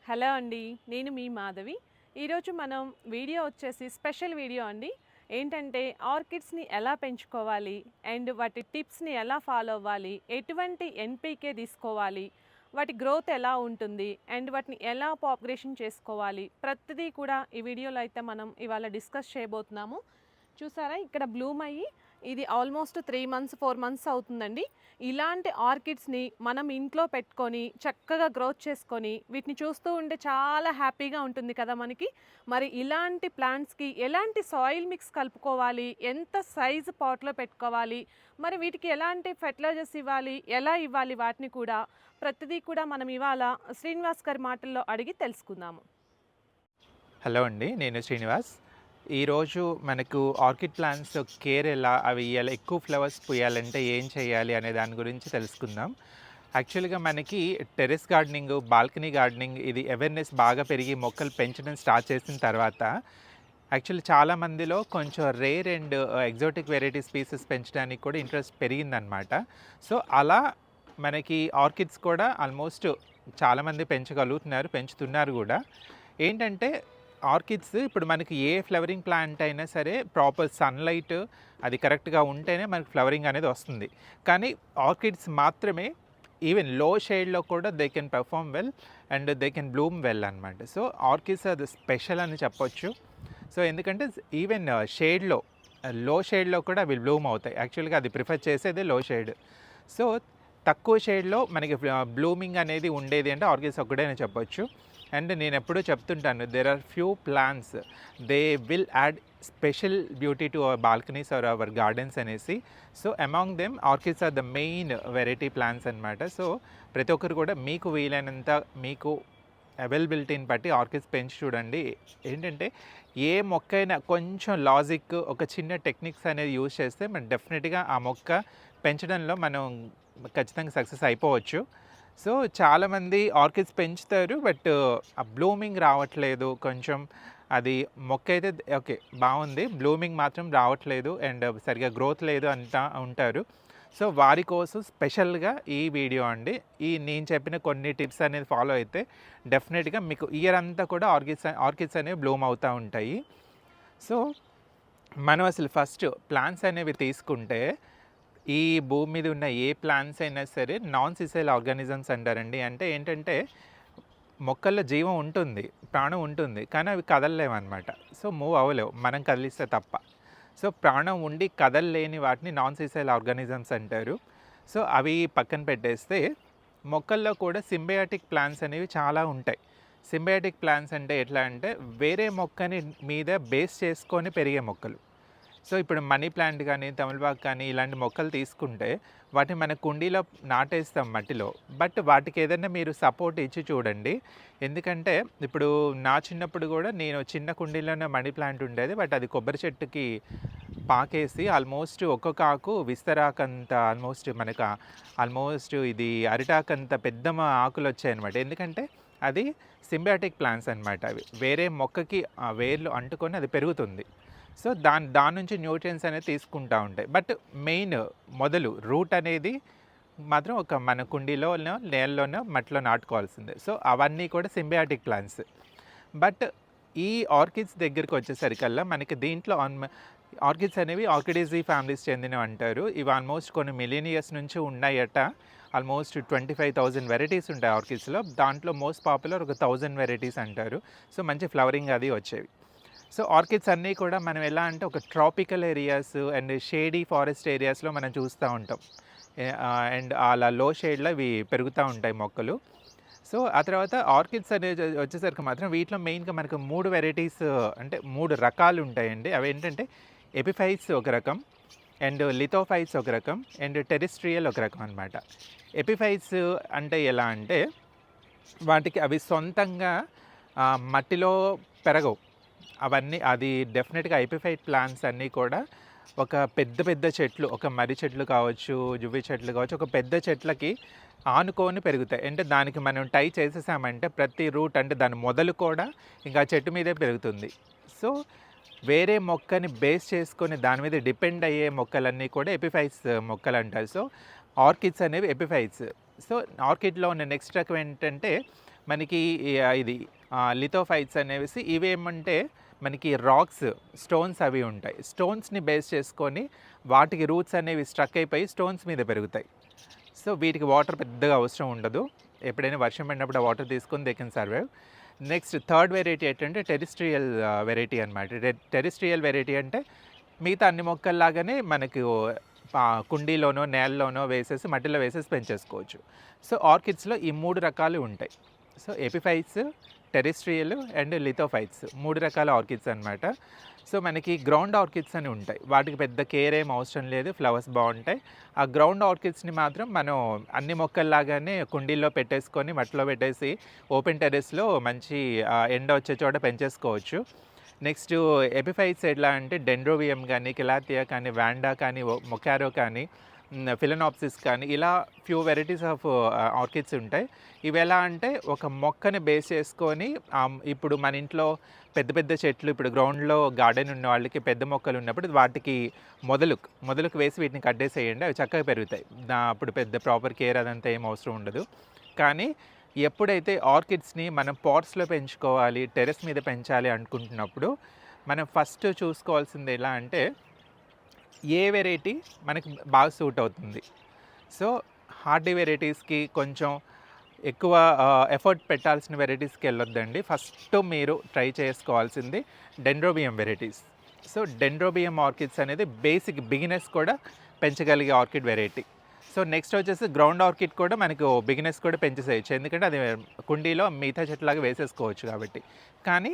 Hello అండి, నేను మీ మాధవి. ఈరోజు మనం వీడియో వచ్చేసి స్పెషల్ వీడియో అండి. ఏంటంటే ఆర్కిడ్స్ని ఎలా పెంచుకోవాలి అండ్ వాటి టిప్స్ని ఎలా ఫాలో అవ్వాలి, ఎటువంటి ఎన్పికే తీసుకోవాలి, వాటి గ్రోత్ ఎలా ఉంటుంది అండ్ వాటిని ఎలా పాపులేషన్ చేసుకోవాలి, ప్రతిదీ కూడా ఈ వీడియోలో అయితే మనం ఇవాళ డిస్కస్ చేయబోతున్నాము. చూసారా, ఇక్కడ బ్లూమ్ అయ్యి ఇది ఆల్మోస్ట్ 3 మంత్స్ 4 మంత్స్ అవుతుందండి. ఇలాంటి ఆర్కిడ్స్ని మనం ఇంట్లో పెట్టుకొని చక్కగా గ్రోత్ చేసుకొని వీటిని చూస్తూ ఉంటే చాలా హ్యాపీగా ఉంటుంది కదా మనకి. మరి ఇలాంటి ప్లాంట్స్కి ఎలాంటి సాయిల్ మిక్స్ కలుపుకోవాలి, ఎంత సైజు పాట్లో పెట్టుకోవాలి, మరి వీటికి ఎలాంటి ఫెర్టిలైజర్స్ ఇవ్వాలి, ఎలా ఇవ్వాలి, వాటిని కూడా ప్రతిదీ కూడా మనం ఇవాళ శ్రీనివాస్ గారి మాటల్లో అడిగి తెలుసుకుందాము. హలో అండి, నేను శ్రీనివాస్. ఈరోజు మనకు ఆర్కిడ్ ప్లాంట్స్ కేర్ ఎలా, అవి ఎలా ఎక్కువ ఫ్లవర్స్ పూయాలంటే ఏం చేయాలి అనే దాని గురించి తెలుసుకుందాం. యాక్చువల్గా మనకి టెర్రస్ గార్డెనింగ్, బాల్కనీ గార్డెనింగ్ ఇది అవేర్నెస్ బాగా పెరిగి మొక్కలు పెంచడం స్టార్ట్ చేసిన తర్వాత యాక్చువల్లీ చాలామందిలో కొంచెం rare and exotic variety species పెంచడానికి కూడా ఇంట్రెస్ట్ పెరిగిందనమాట. సో అలా మనకి ఆర్కిడ్స్ కూడా ఆల్మోస్ట్ చాలామంది పెంచుతున్నారు కూడా. ఏంటంటే ఆర్కిడ్స్ ఇప్పుడు మనకి ఏ ఫ్లవరింగ్ ప్లాంట్ అయినా సరే ప్రాపర్ సన్లైట్ అది కరెక్ట్గా ఉంటేనే మనకి ఫ్లవరింగ్ అనేది వస్తుంది. కానీ ఆర్కిడ్స్ మాత్రమే ఈవెన్ లో షేడ్లో కూడా they can perform well and they can Bloom well అనమాట. సో ఆర్కిడ్స్ అది స్పెషల్ అని చెప్పొచ్చు. సో ఎందుకంటే ఈవెన్ లో షేడ్లో కూడా అవి బ్లూమ్ అవుతాయి. యాక్చువల్గా అది ప్రిఫర్ చేసేదే లో షేడ్. సో తక్కువ షేడ్లో మనకి బ్లూమింగ్ అనేది ఉండేది అంటే ఆర్కిడ్స్ ఒక్కడే అని చెప్పొచ్చు. అండ్ నేను ఎప్పుడూ చెప్తుంటాను, there are few plants they will add special beauty to our balconies or our gardens అనేసి. So among them orchids are the main variety plants అనమాట. సో ప్రతి ఒక్కరు కూడా మీకు వీలైనంత మీకు అవైలబిలిటీని బట్టి ఆర్కిడ్స్ పెంచి చూడండి. ఏంటంటే ఏ మొక్కైనా కొంచెం లాజిక్, ఒక చిన్న టెక్నిక్స్ అనేది యూజ్ చేస్తే మనం డెఫినెట్గా ఆ మొక్క పెంచడంలో మనం ఖచ్చితంగా సక్సెస్ అయిపోవచ్చు. సో చాలామంది ఆర్కిడ్స్ పెంచుతారు, బట్ ఆ బ్లూమింగ్ రావట్లేదు. కొంచెం అది మొక్క అయితే ఓకే బాగుంది, బ్లూమింగ్ మాత్రం రావట్లేదు అండ్ సరిగా గ్రోత్ లేదు అంటా ఉంటారు. సో వారి కోసం స్పెషల్గా ఈ వీడియో అండి. నేను చెప్పిన కొన్ని టిప్స్ అనేది ఫాలో అయితే డెఫినెట్గా మీకు ఇయర్ అంతా కూడా ఆర్కిడ్స్ అనేవి బ్లూమ్ అవుతూ ఉంటాయి. సో మనం అసలు ఫస్ట్ ప్లాంట్స్ అనేవి తీసుకుంటే ఈ భూమి మీద ఉన్న ఏ ప్లాంట్స్ అయినా సరే నాన్ సిసైల్ ఆర్గానిజమ్స్ అంటారండి. అంటే ఏంటంటే మొక్కల్లో జీవం ఉంటుంది, ప్రాణం ఉంటుంది, కానీ అవి కదలలేమన్నమాట. సో మూవ్ అవ్వలేవు మనం కదిలిస్తే తప్ప. సో ప్రాణం ఉండి కదలలేని వాటిని నాన్ సిసైల్ ఆర్గానిజమ్స్ అంటారు. సో అవి పక్కన పెట్టేస్తే మొక్కల్లో కూడా సింబయాటిక్ ప్లాంట్స్ అనేవి చాలా ఉంటాయి. సింబయాటిక్ ప్లాంట్స్ అంటే ఎట్లా అంటే వేరే మొక్కని మీద బేస్ చేసుకొని పెరిగే మొక్కలు. సో ఇప్పుడు మనీ ప్లాంట్ కానీ, తమలపాకు కానీ ఇలాంటి మొక్కలు తీసుకుంటే వాటిని మన కుండీలో నాటేస్తాం మట్టిలో. బట్ వాటికి ఏదైనా మీరు సపోర్ట్ ఇచ్చి చూడండి. ఎందుకంటే ఇప్పుడు నా చిన్నప్పుడు కూడా నేను చిన్న కుండీలోనే మనీ ప్లాంట్ ఉండేది, బట్ అది కొబ్బరి చెట్టుకి పాకేసి ఆల్మోస్ట్ ఒక్కొక్క ఆకు విస్తరాకంత ఆల్మోస్ట్ ఇది అరిటాకంత పెద్ద ఆకులు వచ్చాయన్నమాట. ఎందుకంటే అది సింబయాటిక్ ప్లాంట్స్ అనమాట. అవి వేరే మొక్కకి వేర్లు అంటుకొని అది పెరుగుతుంది. సో దాని నుంచి న్యూట్రియన్స్ అనేది తీసుకుంటూ ఉంటాయి. బట్ మెయిన్ రూట్ అనేది మాత్రం ఒక మన కుండీలోనో, నేలలోనో, మట్టిలో నాటుకోవాల్సిందే. సో అవన్నీ కూడా సింబయాటిక్ ప్లాంట్స్. బట్ ఈ ఆర్కిడ్స్ దగ్గరికి వచ్చేసరికల్లా మనకి దీంట్లో ఆర్కిడ్స్ అనేవి ఆర్కిడేజీ ఫ్యామిలీస్ చెందినవి అంటారు. ఇవి ఆల్మోస్ట్ కొన్ని మిలియన్ ఇయర్స్ నుంచి ఉన్నాయట. ఆల్మోస్ట్ 25,000 వెరైటీస్ ఉంటాయి ఆర్కిడ్స్లో. దాంట్లో మోస్ట్ పాపులర్ ఒక 1000 వెరైటీస్ అంటారు. సో మంచి ఫ్లవరింగ్ అది వచ్చేవి. సో ఆర్కిడ్స్ అన్నీ కూడా మనం ఎలా అంటే ఒక tropical areas and shady forest ఏరియాస్లో మనం చూస్తూ ఉంటాం. అండ్ అలా లో షేడ్లో ఇవి పెరుగుతూ ఉంటాయి మొక్కలు. సో ఆ తర్వాత ఆర్కిడ్స్ అనేది వచ్చేసరికి మాత్రం వీటిలో మెయిన్గా మనకు 3 వెరైటీస్ అంటే 3 రకాలు ఉంటాయండి. అవి ఏంటంటే ఎపిఫైట్స్ ఒక రకం, అండ్ లిథోఫైట్స్ ఒక రకం, అండ్ టెరిస్ట్రియల్ ఒక రకం అనమాట. ఎపిఫైట్స్ అంటే ఎలా అంటే వాటికి అవి సొంతంగా మట్టిలో పెరగవు. అది డెఫినెట్గా ఎపిఫైట్ ప్లాంట్స్ అన్నీ కూడా ఒక పెద్ద చెట్లు, ఒక మర్రి చెట్లు కావచ్చు, జువ్వి చెట్లు కావచ్చు, ఒక పెద్ద చెట్లకి ఆనుకొని పెరుగుతాయి. అంటే దానికి మనం టై చేసేసామంటే ప్రతి రూట్ అంటే దాని మొదలు కూడా ఇంకా చెట్టు మీదే పెరుగుతుంది. సో వేరే మొక్కని బేస్ చేసుకొని దాని మీద డిపెండ్ అయ్యే మొక్కలన్నీ కూడా ఎపిఫైట్స్ మొక్కలు అంటారు. సో ఆర్కిడ్స్ అనేవి ఎపిఫైట్స్. సో ఆర్కిడ్లో ఉన్న నెక్స్ట్ రకం ఏంటంటే మనకి ఇది లిథోఫైట్స్ అనేసి ఇవేమంటే మనకి రాక్స్ స్టోన్స్ అవి ఉంటాయి. స్టోన్స్ని బేస్ చేసుకొని వాటికి రూట్స్ అనేవి స్ట్రక్ అయిపోయి స్టోన్స్ మీద పెరుగుతాయి. సో వీటికి వాటర్ పెద్దగా అవసరం ఉండదు. ఎప్పుడైనా వర్షం పడినప్పుడు ఆ వాటర్ తీసుకొని they can survive. Next third variety ఏంటంటే టెరిస్ట్రియల్ వెరైటీ అనమాట. టెరిస్ట్రియల్ వెరైటీ అంటే మిగతా అన్ని మొక్కల్లాగానే మనకు కుండీలోనో నేలలోనో వేసేసి మట్టిలో వేసేసి పెంచేసుకోవచ్చు. సో ఆర్కిడ్స్లో ఈ 3 రకాలు ఉంటాయి. So epiphytes, terrestrial and lithophytes 3 రకాల ఆర్కిడ్స్ అనమాట. సో మనకి గ్రౌండ్ ఆర్కిడ్స్ అని ఉంటాయి. వాటికి పెద్ద కేర్ ఏం అవసరం లేదు, ఫ్లవర్స్ బాగుంటాయి. ఆ గ్రౌండ్ ఆర్కిడ్స్ని మాత్రం మనం అన్ని మొక్కల్లాగానే కుండీల్లో పెట్టేసుకొని మట్టిలో పెట్టేసి ఓపెన్ టెర్రస్లో మంచి ఎండ వచ్చే చోట పెంచేసుకోవచ్చు. నెక్స్ట్ ఎపిఫైట్స్ ఎట్లా అంటే డెండ్రోవియం కానీ, కెలాథియా కానీ, వాండా కానీ, మొకారో కానీ, ఫిలనాప్సిస్ కానీ ఇలా ఫ్యూ వెరైటీస్ ఆఫ్ ఆర్కిడ్స్ ఉంటాయి. ఇవి ఎలా అంటే ఒక మొక్కని బేస్ చేసుకొని ఇప్పుడు మన ఇంట్లో పెద్ద పెద్ద చెట్లు ఇప్పుడు గ్రౌండ్లో గార్డెన్ ఉన్న వాళ్ళకి పెద్ద మొక్కలు ఉన్నప్పుడు వాటికి మొదలుకు వేసి వీటిని కట్టేసేయండి, అవి చక్కగా పెరుగుతాయి. అప్పుడు పెద్ద ప్రాపర్ కేర్ అదంతా ఏం అవసరం ఉండదు. కానీ ఎప్పుడైతే ఆర్కిడ్స్ని మనం పాట్స్లో పెంచుకోవాలి, టెర్రస్ మీద పెంచాలి అనుకుంటున్నప్పుడు మనం ఫస్ట్ చూసుకోవాల్సింది ఎలా అంటే ఏ వెరైటీ మనకి బాగా సూట్ అవుతుంది. సో హార్డీ వెరైటీస్కి కొంచెం ఎక్కువ ఎఫర్ట్ పెట్టాల్సిన వెరైటీస్కి వెళ్ళొద్దండి. ఫస్ట్ మీరు ట్రై చేసుకోవాల్సింది dendrobium varieties. So dendrobium orchids అనేది బేసిక్ బిగినర్స్ కూడా పెంచగలిగే ఆర్కిడ్ వెరైటీ. సో నెక్స్ట్ వచ్చేసి గ్రౌండ్ ఆర్కిడ్ కూడా మనకు బిగినర్స్ కూడా పెంచేసేయచ్చు, ఎందుకంటే అది కుండీలో మిగతా చెట్లాగా వేసేసుకోవచ్చు కాబట్టి. కానీ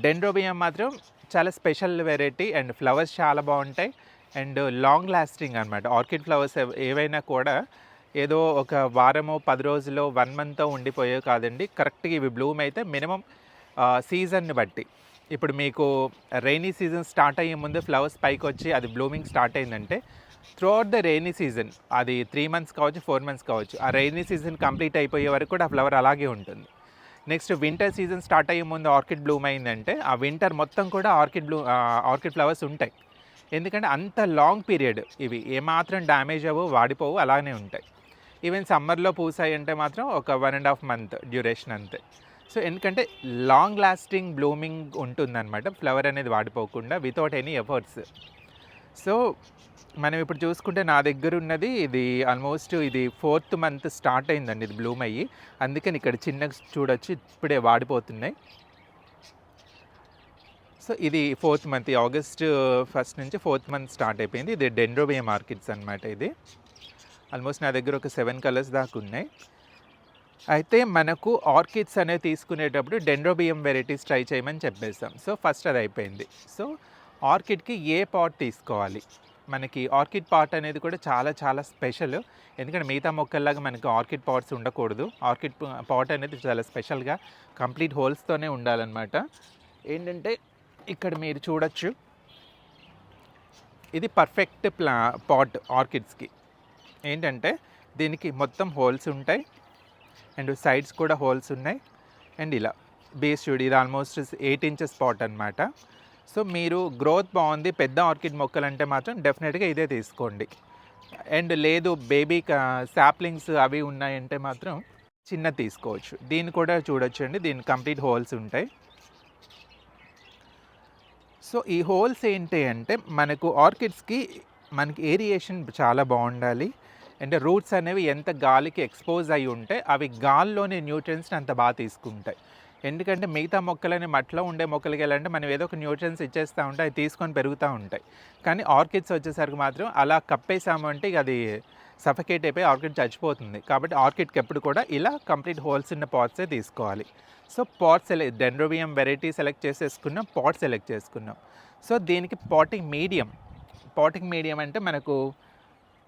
డెండ్రోబియం మాత్రం చాలా స్పెషల్ వెరైటీ అండ్ ఫ్లవర్స్ చాలా బాగుంటాయి అండ్ లాంగ్ లాస్టింగ్ అనమాట. ఆర్కిడ్ ఫ్లవర్స్ ఏవైనా కూడా ఏదో ఒక వారమో 10 రోజులో 1 మంత్తో ఉండిపోయేవి కాదండి. కరెక్ట్గా ఇవి బ్లూమ్ అయితే మినిమం సీజన్ని బట్టి, ఇప్పుడు మీకు రైనీ సీజన్ స్టార్ట్ అయ్యే ముందు ఫ్లవర్స్ పైకి వచ్చి అది బ్లూమింగ్ స్టార్ట్ అయిందంటే త్రూఅవుట్ ద రైనీ సీజన్, అది 3 మంత్స్ కావచ్చు, 4 మంత్స్ కావచ్చు, ఆ రైనీ సీజన్ కంప్లీట్ అయిపోయే వరకు కూడా ఆ ఫ్లవర్ అలాగే ఉంటుంది. నెక్స్ట్ వింటర్ సీజన్ స్టార్ట్ అయ్యే ముందు ఆర్కిడ్ బ్లూమ్ అయిందంటే ఆ వింటర్ మొత్తం కూడా ఆర్కిడ్ ఫ్లవర్స్ ఉంటాయి. ఎందుకంటే అంత లాంగ్ పీరియడ్ ఇవి ఏమాత్రం డ్యామేజ్ అవ్వవు, వాడిపోవు, అలానే ఉంటాయి. ఈవెన్ సమ్మర్లో పూసాయి అంటే మాత్రం ఒక 1.5 మంత్ డ్యూరేషన్ అంతే. సో ఎందుకంటే లాంగ్ లాస్టింగ్ బ్లూమింగ్ ఉంటుందన్నమాట, ఫ్లవర్ అనేది వాడిపోకుండా వితౌట్ ఎనీ ఎఫర్ట్స్. సో మనం ఇప్పుడు చూసుకుంటే నా దగ్గర ఉన్నది ఇది ఆల్మోస్ట్ ఇది 4th మంత్ స్టార్ట్ అయిందండి ఇది బ్లూమ్ అయ్యి. అందుకని ఇక్కడ చిన్నగా చూడొచ్చు ఇప్పుడే వాడిపోతున్నాయి. సో ఇది 4th మంత్, ఆగస్ట్ 1 నుంచి 4th మంత్ స్టార్ట్ అయిపోయింది. ఇది డెండ్రోబియం ఆర్కిడ్స్ అనమాట. ఇది ఆల్మోస్ట్ నా దగ్గర ఒక 7 కలర్స్ దాకా ఉన్నాయి. అయితే మనకు ఆర్కిడ్స్ అనేవి తీసుకునేటప్పుడు డెండ్రోబియం వెరైటీస్ ట్రై చేయమని చెప్పేస్తాం. సో ఫస్ట్ అది అయిపోయింది. సో ఆర్కిడ్కి ఏ పాట్ తీసుకోవాలి, మనకి ఆర్కిడ్ పాట్ అనేది కూడా చాలా చాలా స్పెషల్. ఎందుకంటే మిగతా మొక్కల్లాగా మనకు ఆర్కిడ్ పాట్స్ ఉండకూడదు. ఆర్కిడ్ పాట్ అనేది చాలా స్పెషల్గా కంప్లీట్ హోల్స్తోనే ఉండాలన్నమాట. ఏంటంటే ఇక్కడ మీరు చూడొచ్చు, ఇది పర్ఫెక్ట్ పాట్ ఆర్కిడ్స్కి. ఏంటంటే దీనికి మొత్తం హోల్స్ ఉంటాయి అండ్ సైడ్స్ కూడా హోల్స్ ఉన్నాయి అండ్ ఇలా బేస్ చూడు, ఇది ఆల్మోస్ట్ 8 ఇంచెస్ పాట్ అనమాట. సో మీరు గ్రోత్ బాగుంది, పెద్ద ఆర్కిడ్ మొక్కలు అంటే మాత్రం డెఫినెట్గా ఇదే తీసుకోండి. అండ్ లేదు బేబీ శాప్లింగ్స్ అవి ఉన్నాయంటే మాత్రం చిన్న తీసుకోవచ్చు. దీన్ని కూడా చూడొచ్చు అండి, దీనికి కంప్లీట్ హోల్స్ ఉంటాయి. సో ఈ హోల్స్ ఏంటి అంటే మనకు ఆర్కిడ్స్కి మనకి ఏరియేషన్ చాలా బాగుండాలి. అంటే రూట్స్ అనేవి ఎంత గాలికి ఎక్స్పోజ్ అయి ఉంటే అవి గాల్లోని న్యూట్రియన్స్ని అంత బాగా తీసుకుంటాయి. ఎందుకంటే మిగతా మొక్కలని మట్టిలో ఉండే మొక్కలకి వెళ్ళాలంటే మనం ఏదో ఒక న్యూట్రియన్స్ ఇచ్చేస్తూ ఉంటే అవి తీసుకొని పెరుగుతూ ఉంటాయి. కానీ ఆర్కిడ్స్ వచ్చేసరికి మాత్రం అలా కప్పేసాము అంటే ఇక అది సఫకేట్ అయిపోయి ఆర్కిడ్ చచ్చిపోతుంది. కాబట్టి ఆర్కిడ్కి ఎప్పుడు కూడా ఇలా కంప్లీట్ హోల్స్ ఉన్న పాట్సే తీసుకోవాలి. So pot dendrobium variety select చేసేసుకున్నాం, పాట్ సెలెక్ట్ చేసుకున్నాం. సో దీనికి పాటింగ్ మీడియం అంటే మనకు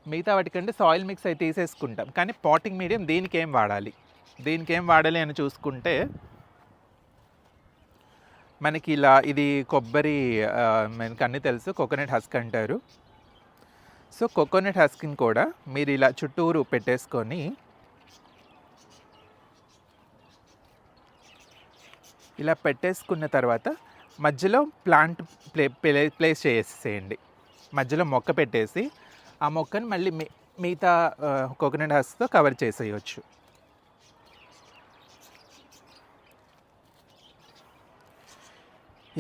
మిగతా వాటికంటే సాయిల్ మిక్స్ అయితే తీసేసుకుంటాం, కానీ పాటింగ్ మీడియం దీనికి ఏం వాడాలి అని చూసుకుంటే మనకి ఇలా ఇది కొబ్బరి, మనకు అన్నీ తెలుసు, కోకోనట్ హస్క్ అంటారు. సో కోకోనట్ హస్క్ని కూడా మీరు ఇలా చుట్టూరు పెట్టేసుకొని ఇలా పెట్టేసుకున్న తర్వాత మధ్యలో ప్లాంట్ ప్లేస్ చేసేసేయండి. మధ్యలో మొక్క పెట్టేసి ఆ మొక్కను మళ్ళీ మిగతా కోకోనట్ హస్క్తో కవర్ చేసేయచ్చు.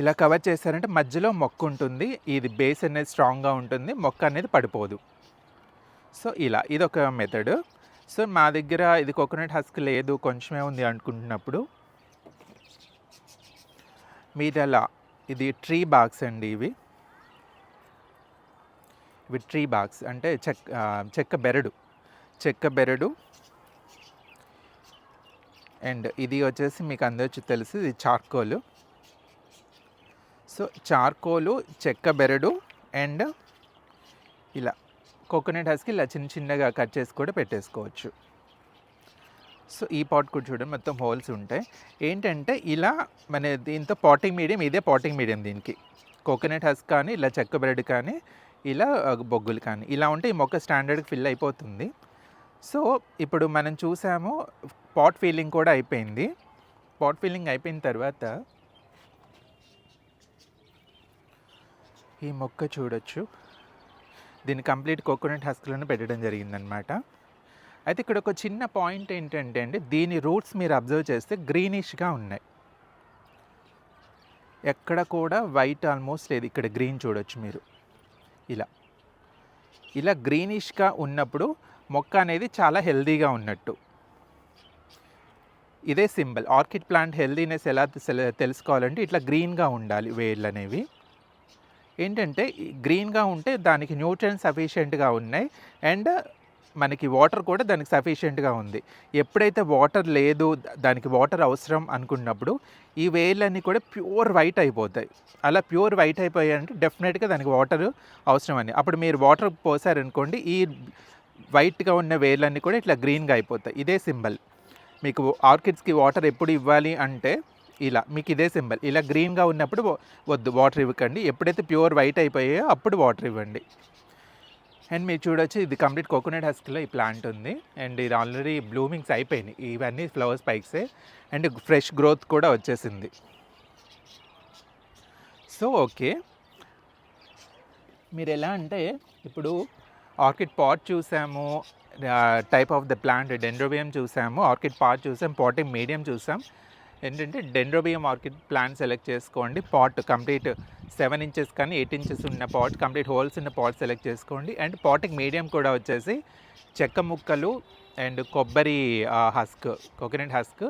ఇలా కవర్ చేశారంటే మధ్యలో మొక్క ఉంటుంది, ఇది బేస్ అనేది స్ట్రాంగ్గా ఉంటుంది, మొక్క అనేది పడిపోదు. సో ఇలా ఇదొక మెథడ్. సో మా దగ్గర ఇది కోకోనట్ హస్క్ లేదు, కొంచెమే ఉంది అనుకుంటున్నప్పుడు మీరు అలా ఇది ట్రీ బాగ్స్ అండి. ఇవి ట్రీ బాగ్స్ అంటే చెక్క బెరడు అండ్ ఇది వచ్చేసి మీకు అందరికీ తెలుసు, ఇది చార్కోలు. సో చార్కోలు, చెక్క బెరడు అండ్ ఇలా కోకోనట్ హస్కి ఇలా చిన్నగా కట్ చేసి కూడా పెట్టేసుకోవచ్చు. సో ఈ పాట్ కూడా చూడండి మొత్తం హోల్స్ ఉంటాయి. ఏంటంటే ఇలా మన దీంతో పాటింగ్ మీడియం, ఇదే పాటింగ్ మీడియం దీనికి. కోకోనట్ హస్క్ కానీ ఇలా చెక్క బ్రెడ్ కానీ ఇలా బొగ్గులు కానీ ఇలా ఉంటే ఈ మొక్క స్టాండర్డ్కి ఫిల్ అయిపోతుంది. సో ఇప్పుడు మనం చూసాము పాట్ ఫీలింగ్ కూడా అయిపోయింది. పాట్ ఫీలింగ్ అయిపోయిన తర్వాత ఈ మొక్క చూడొచ్చు, దీన్ని కంప్లీట్ కోకోనట్ హస్క్లోనే పెట్టడం జరిగిందనమాట. అయితే ఇక్కడ ఒక చిన్న పాయింట్ ఏంటంటే అండి, దీని రూట్స్ మీరు అబ్జర్వ్ చేస్తే గ్రీనిష్గా ఉన్నాయి, ఎక్కడ కూడా వైట్ ఆల్మోస్ట్ లేదు. ఇక్కడ గ్రీన్ చూడొచ్చు మీరు, ఇలా గ్రీనిష్గా ఉన్నప్పుడు మొక్క అనేది చాలా హెల్దీగా ఉన్నట్టు. ఇదే సింబల్. ఆర్కిడ్ ప్లాంట్ హెల్దీనెస్ ఎలా తెలుసుకోవాలంటే ఇట్లా గ్రీన్గా ఉండాలి వేళ్ళు అనేవి. ఏంటంటే గ్రీన్గా ఉంటే దానికి న్యూట్రియన్స్ సఫిషియెంట్గా ఉన్నాయి అండ్ మనకి వాటర్ కూడా దానికి సఫిషియెంట్గా ఉంది. ఎప్పుడైతే వాటర్ లేదు, దానికి వాటర్ అవసరం అనుకున్నప్పుడు ఈ వేళ్ళన్నీ కూడా ప్యూర్ వైట్ అయిపోతాయి. అలా ప్యూర్ వైట్ అయిపోయాయంటే డెఫినెట్గా దానికి వాటర్ అవసరం అని. అప్పుడు మీరు వాటర్ పోసారనుకోండి, ఈ వైట్గా ఉన్న వేళ్ళన్నీ కూడా ఇట్లా గ్రీన్గా అయిపోతాయి. ఇదే సింబల్. మీకు ఆర్కిడ్స్కి వాటర్ ఎప్పుడు ఇవ్వాలి అంటే ఇలా మీకు ఇదే సింబల్. ఇలా గ్రీన్గా ఉన్నప్పుడు వద్దు, వాటర్ ఇవ్వకండి. ఎప్పుడైతే ప్యూర్ వైట్ అయిపోయాయో అప్పుడు వాటర్ ఇవ్వండి. అండ్ మీరు చూడొచ్చు, ఇది కంప్లీట్ కోకోనట్ హస్క్లో ఈ ప్లాంట్ ఉంది అండ్ ఇది ఆల్రెడీ బ్లూమింగ్స్ అయిపోయినాయి. ఇవన్నీ ఫ్లవర్ స్పైక్సే అండ్ ఫ్రెష్ గ్రోత్ కూడా వచ్చేసింది. సో ఓకే, మీరు ఎలా అంటే ఇప్పుడు ఆర్కిడ్ పాట్ చూసాము, type of the plant dendrobium చూసాము, ఆర్కిడ్ పాట్ చూసాం, పాటింగ్ మీడియం చూసాం. ఏంటంటే డెండ్రోబియం ఆర్కిడ్ ప్లాంట్ సెలెక్ట్ చేసుకోండి. పాట్ కంప్లీట్ 7 ఇంచెస్ కానీ 8 ఇంచెస్ ఉన్న పాట్, కంప్లీట్ హోల్స్ ఉన్న పాట్ సెలెక్ట్ చేసుకోండి. అండ్ పాటింగ్ మీడియం కూడా వచ్చేసి చెక్క ముక్కలు అండ్ కొబ్బరి హస్క్, కోకోనట్ హస్క్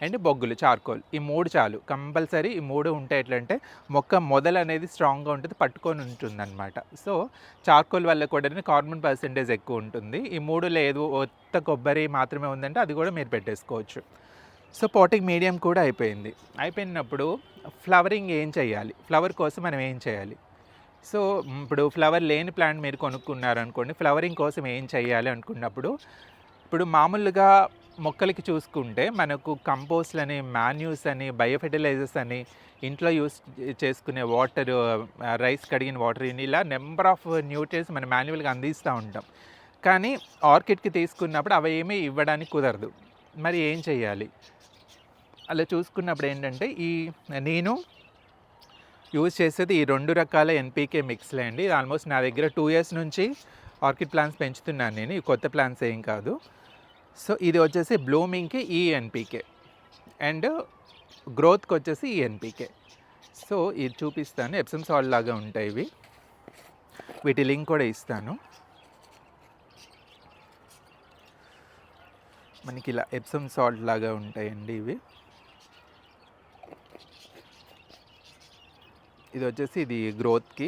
అండ్ బొగ్గులు, చార్కోల్, ఈ 3 చాలు. కంపల్సరీ ఈ 3 ఉంటే ఎట్లంటే మొక్క మొదలు అనేది స్ట్రాంగ్గా ఉంటుంది, పట్టుకొని ఉంటుంది అనమాట. సో చార్కోల్ వల్ల కూడా కార్బన్ పర్సెంటేజ్ ఎక్కువ ఉంటుంది. ఈ 3 లేదు, ఒత్త కొబ్బరి మాత్రమే ఉందంటే అది కూడా మీరు పెట్టేసుకోవచ్చు. సో పాటింగ్ మీడియం కూడా అయిపోయినప్పుడు ఫ్లవరింగ్ ఏం చేయాలి, ఫ్లవర్ కోసం మనం ఏం చేయాలి? సో ఇప్పుడు ఫ్లవర్ లేని ప్లాంట్ మీరు కొనుక్కున్నారనుకోండి, ఫ్లవరింగ్ కోసం ఏం చేయాలి అనుకున్నప్పుడు, ఇప్పుడు మామూలుగా మొక్కలకి చూసుకుంటే మనకు కంపోస్ట్లు అని, మాన్యూస్ అని, బయోఫెర్టిలైజర్స్ అని, ఇంట్లో యూస్ చేసుకునే వాటర్, రైస్ కడిగిన వాటర్, ఇలా నెంబర్ ఆఫ్ న్యూట్రియన్స్ మనం మాన్యువల్గా అందిస్తూ ఉంటాం. కానీ ఆర్కిడ్కి తీసుకున్నప్పుడు అవి ఏమీ ఇవ్వడానికి కుదరదు. మరి ఏం చేయాలి? అలా చూసుకున్నప్పుడు ఏంటంటే నేను యూజ్ చేసేది ఈ 2 రకాల ఎన్పీకే మిక్స్లే అండి. ఆల్మోస్ట్ నా దగ్గర 2 years నుంచి ఆర్కిడ్ ప్లాంట్స్ పెంచుతున్నాను నేను, ఈ కొత్త ప్లాంట్స్ ఏం కాదు. సో ఇది వచ్చేసి బ్లూమింగ్కి ఈ ఎన్పీకే అండ్ గ్రోత్కి వచ్చేసి ఈ ఎన్పీకే. సో ఇది చూపిస్తాను, ఎప్సమ్ సాల్ట్ లాగా ఉంటాయి ఇవి, వీటి లింక్ కూడా ఇస్తాను. మనకి ఇలా ఎప్సమ్ సాల్ట్ లాగా ఉంటాయండి ఇవి. ఇది వచ్చేసి ఇది గ్రోత్కి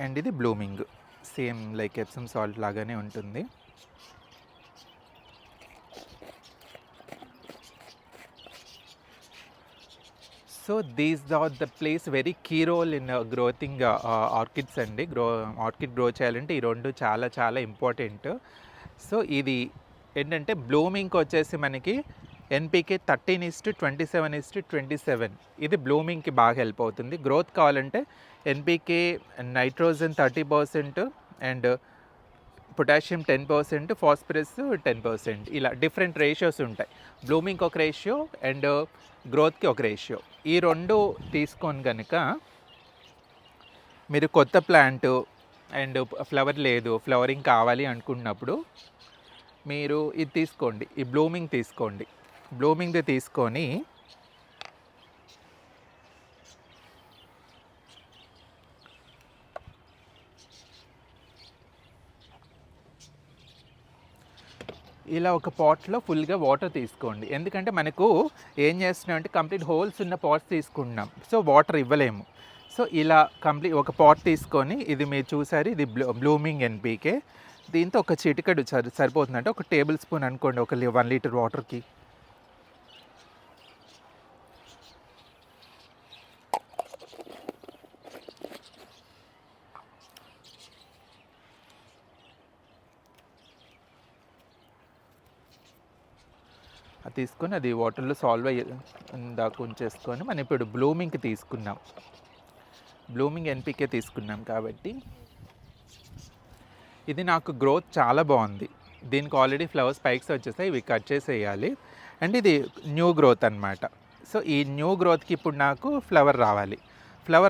అండ్ ఇది blooming, same like epsom salt లాగానే ఉంటుంది. So these are the plays very key role in growing orchids అండి. ఆర్కిడ్ గ్రో చేయాలంటే ఈ 2 చాలా చాలా ఇంపార్టెంట్. సో ఇది ఏంటంటే బ్లూమింగ్కి వచ్చేసి మనకి ఎన్పీకే 13:27:27, ఇది బ్లూమింగ్కి బాగా హెల్ప్ అవుతుంది. గ్రోత్ కావాలంటే NPK nitrogen 30% and potassium 10%, phosphorus 10%, ఇలా డిఫరెంట్ రేషియోస్ ఉంటాయి. బ్లూమింగ్కి ఒక రేషియో అండ్ గ్రోత్కి ఒక రేషియో. ఈ 2 తీసుకొని కనుక మీరు కొత్త ప్లాంట్ అండ్ ఫ్లవర్ లేదు, ఫ్లవరింగ్ కావాలి అనుకున్నప్పుడు మీరు ఇది తీసుకోండి, ఈ బ్లూమింగ్ తీసుకోండి. బ్లూమింగ్ది తీసుకొని ఇలా ఒక పాట్లో ఫుల్గా వాటర్ తీసుకోండి. ఎందుకంటే మనకు ఏం చేస్తున్నాం అంటే కంప్లీట్ హోల్స్ ఉన్న పాట్స్ తీసుకుంటున్నాం, సో వాటర్ ఇవ్వలేము. సో ఇలా కంప్లీట్ ఒక పాట్ తీసుకొని, ఇది మీరు చూసారు, ఇది బ్లూమింగ్ ఎన్పీకే. దీంతో ఒక చిటికెడు సరిపోతుంది, అంటే ఒక టేబుల్ స్పూన్ అనుకోండి ఒక 1 లీటర్ వాటర్కి. అది తీసుకొని అది వాటర్లో సాల్వ్ దాకా ఉంచేసుకొని మనం ఇప్పుడు బ్లూమింగ్కి తీసుకున్నాం. బ్లూమింగ్ ఎన్పీకే తీసుకున్నాం కాబట్టి ఇది నాకు గ్రోత్ చాలా బాగుంది. దీనికి ఆల్రెడీ ఫ్లవర్స్ పైక్స్ వచ్చేసాయి, ఇవి కట్ చేసేయాలి. అండ్ ఇది న్యూ గ్రోత్ అనమాట. సో ఈ న్యూ గ్రోత్కి ఇప్పుడు నాకు ఫ్లవర్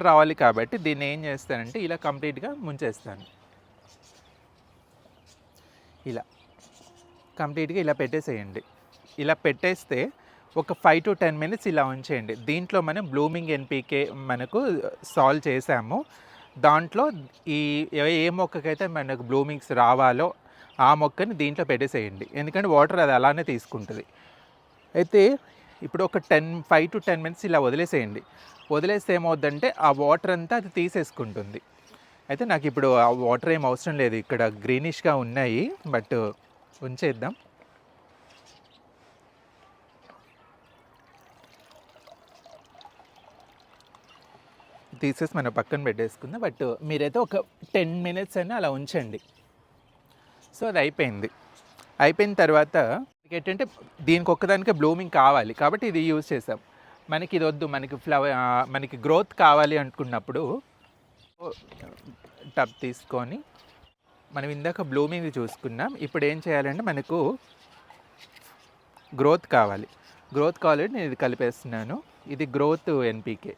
రావాలి కాబట్టి దీన్ని ఏం చేస్తానంటే ఇలా కంప్లీట్గా ముంచేస్తాను. ఇలా కంప్లీట్గా ఇలా పెట్టేసేయండి. ఇలా పెట్టేస్తే ఒక 5 to 10 minutes ఇలా ఉంచేయండి. దీంట్లో మనం బ్లూమింగ్ ఎన్పీకే మనకు సాల్వ్ చేసాము. దాంట్లో ఏ మొక్కకైతే మనకు బ్లూమింగ్స్ రావాలో ఆ మొక్కని దీంట్లో పెట్టేసేయండి, ఎందుకంటే వాటర్ అది అలానే తీసుకుంటుంది. అయితే ఇప్పుడు ఒక 5 to 10 minutes ఇలా వదిలేసేయండి. వదిలేస్తే ఏమవుద్దంటే ఆ వాటర్ అంతా అది తీసేసుకుంటుంది. అయితే నాకు ఇప్పుడు ఆ వాటర్ ఏం అవసరం లేదు, ఇక్కడ గ్రీనిష్గా ఉన్నాయి, బట్ ఉంచేద్దాం. తీసేసి మనం పక్కన పెట్టేసుకుందాం. బట్ మీరైతే ఒక 10 minutes అయినా అలా ఉంచండి. సో అది అయిపోయిన తర్వాత ఏంటంటే దీనికి ఒక్కదానికే బ్లూమింగ్ కావాలి కాబట్టి ఇది యూజ్ చేసాం. మనకి ఇది వద్దు, మనకి గ్రోత్ కావాలి అనుకున్నప్పుడు టబ్ తీసుకొని మనం ఇందాక బ్లూమింగ్ చూసుకున్నాం. ఇప్పుడు ఏం చేయాలంటే మనకు గ్రోత్ కావాలి నేను ఇది కలిపేస్తున్నాను. ఇది గ్రోత్ ఎన్పీకే.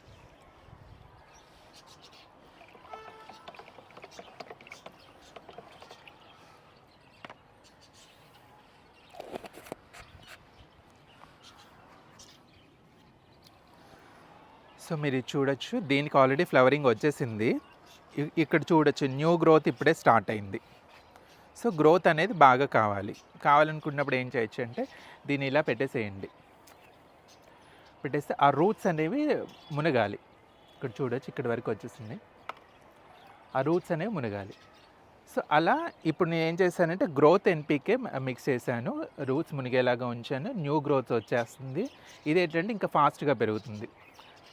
సో మీరు చూడొచ్చు, దీనికి ఆల్రెడీ ఫ్లవరింగ్ వచ్చేసింది. ఇక్కడ చూడొచ్చు న్యూ గ్రోత్ ఇప్పుడే స్టార్ట్ అయింది. సో గ్రోత్ అనేది బాగా కావాలనుకున్నప్పుడు ఏం చేయొచ్చు అంటే దీన్ని ఇలా పెట్టేసేయండి. పెట్టేస్తే ఆ రూట్స్ అనేవి మునగాలి. ఇక్కడ చూడొచ్చు, ఇక్కడ వరకు వచ్చేసింది. ఆ రూట్స్ అనేవి మునగాలి. సో అలా ఇప్పుడు నేను ఏం చేశానంటే గ్రోత్ ఎన్పీకే మిక్స్ చేశాను, రూట్స్ మునిగేలాగా ఉంచాను, న్యూ గ్రోత్ వచ్చేస్తుంది. ఇది ఏంటంటే ఇంకా ఫాస్ట్గా పెరుగుతుంది.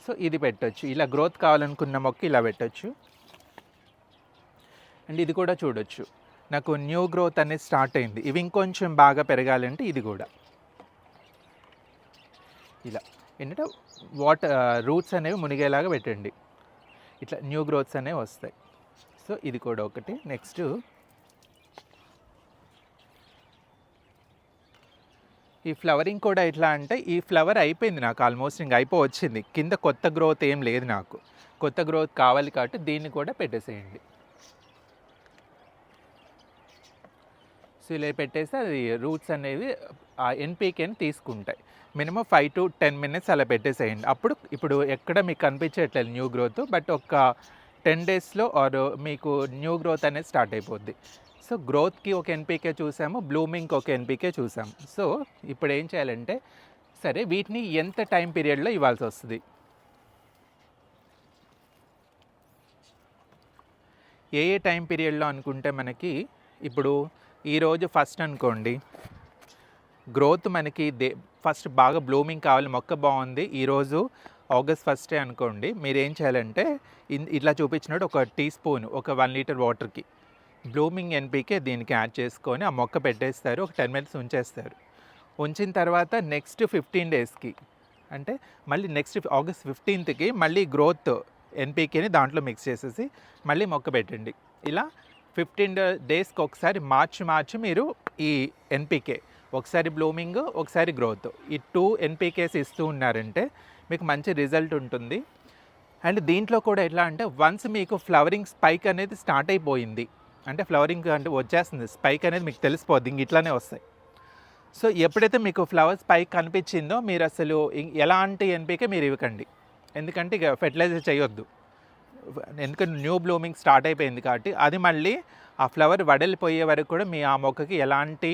సో ఇది పెట్టచ్చు, ఇలా గ్రోత్ కావాలనుకున్న మొక్క ఇలా పెట్టచ్చు. అండ్ ఇది కూడా చూడొచ్చు, నాకు న్యూ గ్రోత్ అనేది స్టార్ట్ అయింది. ఇవి ఇంకొంచెం బాగా పెరగాలంటే ఇది కూడా ఇలా ఏంటంటే రూట్స్ అనేవి మునిగేలాగా పెట్టండి, ఇట్లా న్యూ గ్రోత్స్ అనేవి వస్తాయి. సో ఇది కూడా ఒకటి. నెక్స్ట్ ఈ ఫ్లవరింగ్ కూడా ఎట్లా అంటే ఈ ఫ్లవర్ అయిపోయింది నాకు, ఆల్మోస్ట్ ఇంకా వచ్చింది. కింద కొత్త గ్రోత్ ఏం లేదు, నాకు కొత్త గ్రోత్ కావాలి కాబట్టి దీన్ని కూడా పెట్టేసేయండి. సో ఇలా పెట్టేస్తే అది రూట్స్ అనేవి ఆ ఎన్పీకేని తీసుకుంటాయి. మినిమం 5 to 10 minutes అలా పెట్టేసేయండి. ఇప్పుడు ఎక్కడ మీకు కనిపించట్లేదు న్యూ గ్రోత్, బట్ ఒక 10 daysలో ఆర్ మీకు న్యూ గ్రోత్ అనేది స్టార్ట్ అయిపోద్ది. సో గ్రోత్కి ఒక ఎన్పీకే చూసాము, బ్లూమింగ్కి ఒక ఎన్పీకే చూసాము. సో ఇప్పుడు ఏం చేయాలంటే సరే వీటిని ఎంత టైం పీరియడ్లో ఇవ్వాల్సి వస్తుంది, ఏ టైం పీరియడ్లో అనుకుంటే మనకి ఇప్పుడు ఈరోజు ఫస్ట్ అనుకోండి, గ్రోత్ మనకి ఫస్ట్ బాగా బ్లూమింగ్ కావాలి, మొక్క బాగుంది, ఈరోజు August 1 అనుకోండి. మీరు ఏం చేయాలంటే ఇట్లా చూపించినట్టు ఒక టీ స్పూన్ ఒక 1 లీటర్ వాటర్కి బ్లూమింగ్ ఎన్పీకే దీనికి యాడ్ చేసుకొని ఆ మొక్క పెట్టేస్తారు, ఒక 10 minutes ఉంచేస్తారు. ఉంచిన తర్వాత నెక్స్ట్ 15 daysకి అంటే మళ్ళీ నెక్స్ట్ August 15కి మళ్ళీ గ్రోత్ ఎన్పీకేని దాంట్లో మిక్స్ చేసేసి మళ్ళీ మొక్క పెట్టండి. ఇలా 15 daysకి ఒకసారి మార్చి మీరు ఈ ఎన్పీకే, ఒకసారి బ్లూమింగ్ ఒకసారి గ్రోత్, ఈ 2 ఎన్పీకేస్ ఇస్తూ ఉన్నారంటే మీకు మంచి రిజల్ట్ ఉంటుంది. అండ్ దీంట్లో కూడా ఎట్లా అంటే వన్స్ మీకు ఫ్లవరింగ్ స్పైక్ అనేది స్టార్ట్ అయిపోయింది అంటే ఫ్లవరింగ్ అంటే వచ్చేస్తుంది, స్పైక్ అనేది మీకు తెలిసిపోద్ది, ఇంక ఇట్లానే వస్తాయి. సో ఎప్పుడైతే మీకు ఫ్లవర్స్ పైకి కనిపించిందో మీరు అసలు ఎలాంటి ఎన్పికే మీరు ఇవ్వకండి, ఎందుకంటే ఇక ఫెర్టిలైజర్ చేయొద్దు. ఎందుకంటే న్యూ బ్లూమింగ్ స్టార్ట్ అయిపోయింది కాబట్టి అది మళ్ళీ ఆ ఫ్లవర్ వడలిపోయే వరకు కూడా మీ ఆ మొక్కకి ఎలాంటి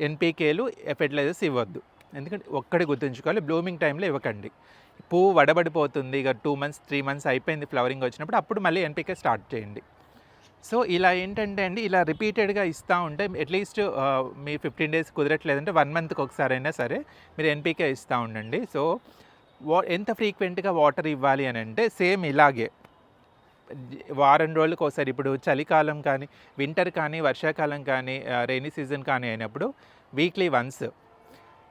ఎన్పికేలు ఫెర్టిలైజర్స్ ఇవ్వద్దు. ఎందుకంటే ఒక్కడే గుర్తుంచుకోవాలి, బ్లూమింగ్ టైంలో ఇవ్వకండి. పువ్వు వడబడిపోతుంది, ఇక 2 months 3 months అయిపోయింది ఫ్లవరింగ్ వచ్చినప్పుడు, అప్పుడు మళ్ళీ ఎన్పికే స్టార్ట్ చేయండి. సో ఇలా ఏంటంటే అండి, ఇలా రిపీటెడ్గా ఇస్తూ ఉంటే అట్లీస్ట్ మీ 15 days కుదరట్లేదంటే 1 monthకి ఒకసారి అయినా సరే మీరు ఎన్పికే ఇస్తూ ఉండండి. సో ఎంత ఫ్రీక్వెంట్గా వాటర్ ఇవ్వాలి అని అంటే సేమ్ ఇలాగే వారం రోజులకు ఒకసారి. ఇప్పుడు చలికాలం కానీ, వింటర్ కానీ, వర్షాకాలం కానీ, రైనీ సీజన్ కానీ అయినప్పుడు వీక్లీ వన్స్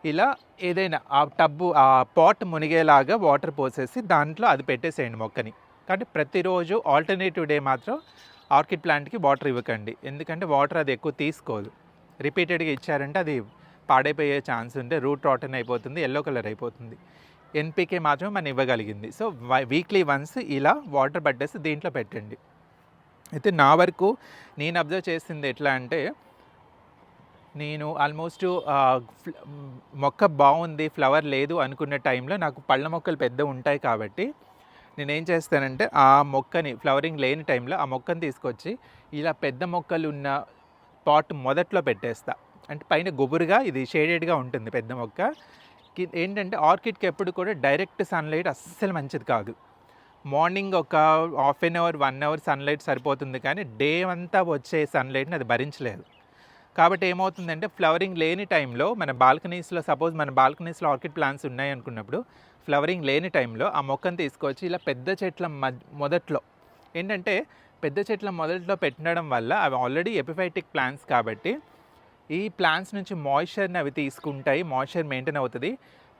ఇలా ఏదైనా ఆ టబ్బు ఆ పాట్ మునిగేలాగా వాటర్ పోసేసి దాంట్లో అది పెట్టేసేయండి మొక్కని. కాబట్టి ప్రతిరోజు ఆల్టర్నేటివ్ డే మాత్రం ఆర్కిడ్ ప్లాంట్కి వాటర్ ఇవ్వకండి, ఎందుకంటే వాటర్ అది ఎక్కువ తీసుకోదు. రిపీటెడ్గా ఇచ్చారంటే అది పాడైపోయే ఛాన్స్ ఉంటే రూట్ రాటన్ అయిపోతుంది, ఎల్లో కలర్ అయిపోతుంది. ఎన్పికే మాత్రమే మనం ఇవ్వగలిగింది. సో వీక్లీ వన్స్ ఇలా వాటర్ పట్టేసి దీంట్లో పెట్టండి. అయితే నా వరకు నేను అబ్జర్వ్ చేసింది ఎట్లా అంటే, నేను ఆల్మోస్ట్ మొక్క బాగుంది ఫ్లవర్ లేదు అనుకున్న టైంలో నాకు పళ్ళ మొక్కలు పెద్ద ఉంటాయి కాబట్టి నేనేం చేస్తానంటే ఆ మొక్కని ఫ్లవరింగ్ లేని టైంలో ఆ మొక్కని తీసుకొచ్చి ఇలా పెద్ద మొక్కలు ఉన్న పాట్ మొదట్లో పెట్టేస్తా. అంటే పైన గుబురుగా ఇది షేడెడ్గా ఉంటుంది పెద్ద మొక్క. ఏంటంటే ఆర్కిడ్కి ఎప్పుడు కూడా డైరెక్ట్ సన్లైట్ అస్సలు మంచిది కాదు. మార్నింగ్ ఒక half an hour 1 hour sunlight సరిపోతుంది, కానీ డే అంతా వచ్చే సన్లైట్ని అది భరించలేదు. కాబట్టి ఏమవుతుందంటే ఫ్లవరింగ్ లేని టైంలో మన బాల్కనీస్లో, సపోజ్ మన బాల్కనీస్లో ఆర్కిడ్ ప్లాంట్స్ ఉన్నాయి అనుకున్నప్పుడు ఫ్లవరింగ్ లేని టైంలో ఆ మొక్కను తీసుకొచ్చి ఇలా పెద్ద చెట్ల మొదట్లో ఏంటంటే పెద్ద చెట్ల మొదట్లో పెట్టడం వల్ల అవి ఆల్రెడీ ఎపిఫైటిక్ ప్లాంట్స్ కాబట్టి ఈ ప్లాంట్స్ నుంచి మాయిశ్చర్ని అవి తీసుకుంటాయి, మాయిశ్చర్ మెయింటైన్ అవుతుంది.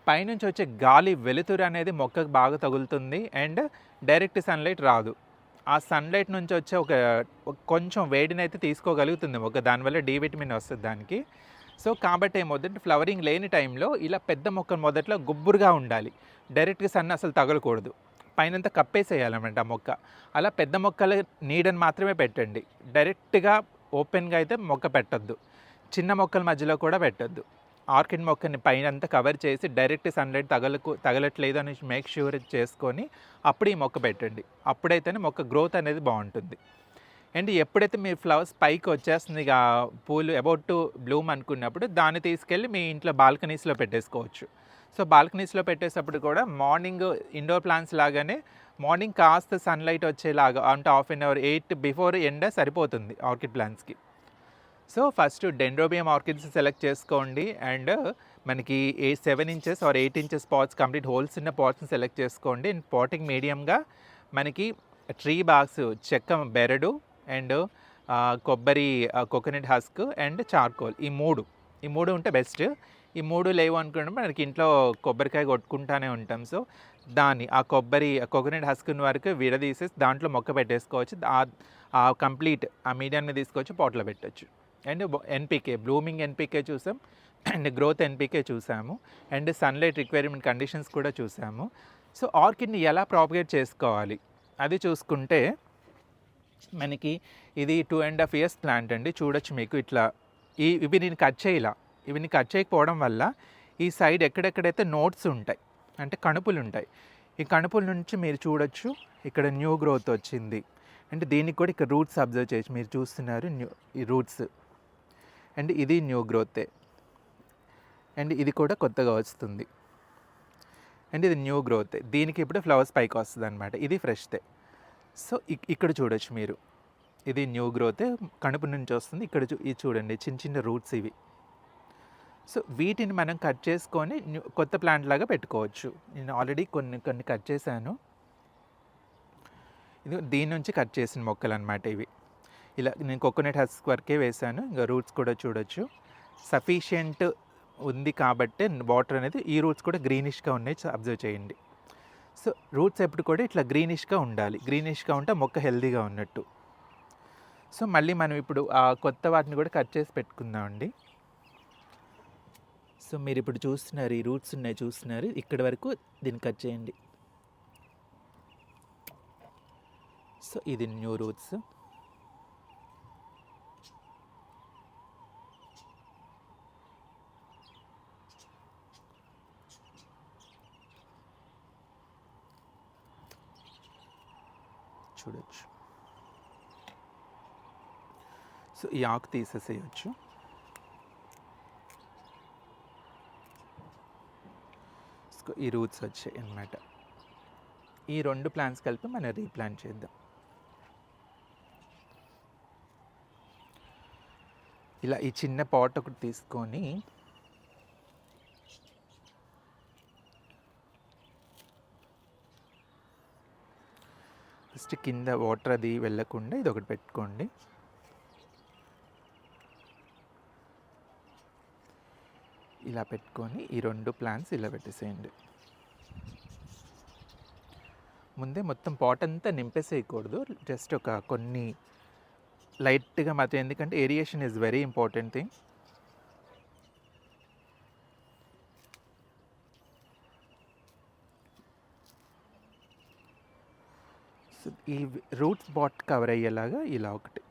పైనుంచి వచ్చే గాలి వెలుతురు అనేది మొక్కకు బాగా తగులుతుంది అండ్ డైరెక్ట్ సన్లైట్ రాదు. ఆ సన్లైట్ నుంచి వచ్చే ఒక కొంచెం వేడిని అయితే తీసుకోగలుగుతుంది మొక్క, దానివల్ల డి విటమిన్ వస్తుంది దానికి. సో కాబట్టి ఏమవుతుందంటే ఫ్లవరింగ్ లేని టైంలో ఇలా పెద్ద మొక్క మొదట్లో గుబ్బురుగా ఉండాలి, డైరెక్ట్గా సన్ అసలు తగలకూడదు, పైనంతా కప్పేసేయాలన్నమాట ఆ మొక్క. అలా పెద్ద మొక్కల నీడని మాత్రమే పెట్టండి, డైరెక్ట్గా ఓపెన్గా అయితే మొక్క పెట్టద్దు, చిన్న మొక్కల మధ్యలో కూడా పెట్టద్దు. ఆర్కిడ్ మొక్కని పైనంతా కవర్ చేసి డైరెక్ట్ సన్లైట్ తగలట్లేదు అని మేక్ ష్యూర్ చేసుకొని అప్పుడు ఈ మొక్క పెట్టండి. అప్పుడైతేనే మొక్క గ్రోత్ అనేది బాగుంటుంది. అండ్ ఎప్పుడైతే మీ ఫ్లవర్స్ పైకి వచ్చేస్తుంది, ఇక పూలు అబౌట్ టు బ్లూమ్ అనుకున్నప్పుడు దాన్ని తీసుకెళ్ళి మీ ఇంట్లో బాల్కనీస్లో పెట్టేసుకోవచ్చు. సో బాల్కనీస్లో పెట్టేటప్పుడు కూడా మార్నింగ్ ఇండోర్ ప్లాంట్స్ లాగానే మార్నింగ్ కాస్త సన్లైట్ వచ్చేలాగా, అంటే హాఫ్ అన్ అవర్ 8 before ఎండ సరిపోతుంది ఆర్కిడ్ ప్లాంట్స్కి. So first dendrobium orchids select చేసుకోండి అండ్ మనకి 7 inches or 8 inches pots, complete holes ఉన్న పాట్స్ని సెలెక్ట్ చేసుకోండి. అండ్ పాటింగ్ మీడియంగా మనకి ట్రీ బాక్స్, చెక్క బెరడు అండ్ కొబ్బరి కోకోనట్ హస్క్ అండ్ చార్కోల్, ఈ మూడు ఉంటే బెస్ట్. ఈ 3 లేవు అనుకుంటే మనకి ఇంట్లో కొబ్బరికాయ కొట్టుకుంటానే ఉంటాం. సో దాన్ని ఆ కోకోనట్ హస్క్ని వరకు విడదీసేసి దాంట్లో మొక్క పెట్టేసుకోవచ్చు. ఆ కంప్లీట్ ఆ మీడియాన్ని తీసుకొచ్చి పాట్లో పెట్టచ్చు. అండ్ ఎన్పికే, బ్లూమింగ్ ఎన్పికే చూసాం అండ్ గ్రోత్ ఎన్పికే చూసాము అండ్ సన్లైట్ రిక్వైర్మెంట్ కండిషన్స్ కూడా చూసాము. సో ఆర్కిడ్ని ఎలా ప్రాపగేట్ చేసుకోవాలి అది చూసుకుంటే మనకి ఇది 2.5 years ప్లాంట్ అండి. చూడొచ్చు మీకు ఇట్లా ఇవి నేను కట్ చేయకపోవడం వల్ల ఈ సైడ్ ఎక్కడెక్కడైతే నోట్స్ ఉంటాయి, అంటే కణుపులు ఉంటాయి, ఈ కణుపుల నుంచి మీరు చూడొచ్చు ఇక్కడ న్యూ గ్రోత్ వచ్చింది. అంటే దీనికి కూడా ఇక్కడ రూట్స్ అబ్జర్వ్ చేయొచ్చు, మీరు చూస్తున్నారు ఈ రూట్స్. అండ్ ఇది న్యూ గ్రోతే అండ్ ఇది కూడా కొత్తగా వస్తుంది అండ్ ఇది న్యూ గ్రోతే. దీనికి ఇప్పుడు ఫ్లవర్స్ పైకి వస్తుంది అనమాట, ఇది ఫ్రెష్తే. సో ఇక్కడ చూడొచ్చు మీరు, ఇది న్యూ గ్రోతే కణుపు నుంచి వస్తుంది. ఇక్కడ ఇది చూడండి చిన్న చిన్న రూట్స్ ఇవి. సో వీటిని మనం కట్ చేసుకొని కొత్త ప్లాంట్ లాగా పెట్టుకోవచ్చు. నేను ఆల్రెడీ కొన్ని కట్ చేశాను, ఇది దీని నుంచి కట్ చేసిన మొక్కలు అనమాట ఇవి. ఇలా నేను కోకోనట్ హస్క్ వరకే వేసాను, ఇంకా రూట్స్ కూడా చూడొచ్చు సఫిషియెంట్ ఉంది కాబట్టి వాటర్ అనేది. ఈ రూట్స్ కూడా గ్రీనిష్గా ఉన్నాయి, అబ్జర్వ్ చేయండి. సో రూట్స్ ఎప్పుడు కూడా ఇట్లా గ్రీనిష్గా ఉండాలి, గ్రీనిష్గా ఉంటే మొక్క హెల్తీగా ఉన్నట్టు. సో మళ్ళీ మనం ఇప్పుడు ఆ కొత్త వాటిని కూడా కట్ చేసి పెట్టుకుందామండి. సో మీరు ఇప్పుడు చూస్తున్నారు ఈ రూట్స్ ఉన్నాయి, చూస్తున్నారు ఇక్కడి వరకు దీన్ని కట్ చేయండి. సో ఇది న్యూ రూట్స్. చూడొచ్చు. సో ఈ ఆకు తీసేసేయచ్చు. ఈ రూట్స్ వచ్చాయి అన్నమాట. ఈ 2 ప్లాంట్స్ కలిపి మనం రీప్లాంట్ చేద్దాం. ఇలా ఈ చిన్న పాట్ ఒకటి తీసుకొని ఫస్ట్ కింద వాటర్ అది వెళ్ళకుండా ఇది ఒకటి పెట్టుకోండి. ఇలా పెట్టుకొని ఈ 2 ప్లాంట్స్ ఇలా పెట్టేసేయండి. ముందే మొత్తం పాట్ అంతా నింపేసేయకూడదు, జస్ట్ ఒక కొన్ని లైట్గా మాత్రం, ఎందుకంటే aeration is very important thing. So ఈ రూట్స్ పాట్ కవర్ అయ్యేలాగా ఇలా ఒకటి.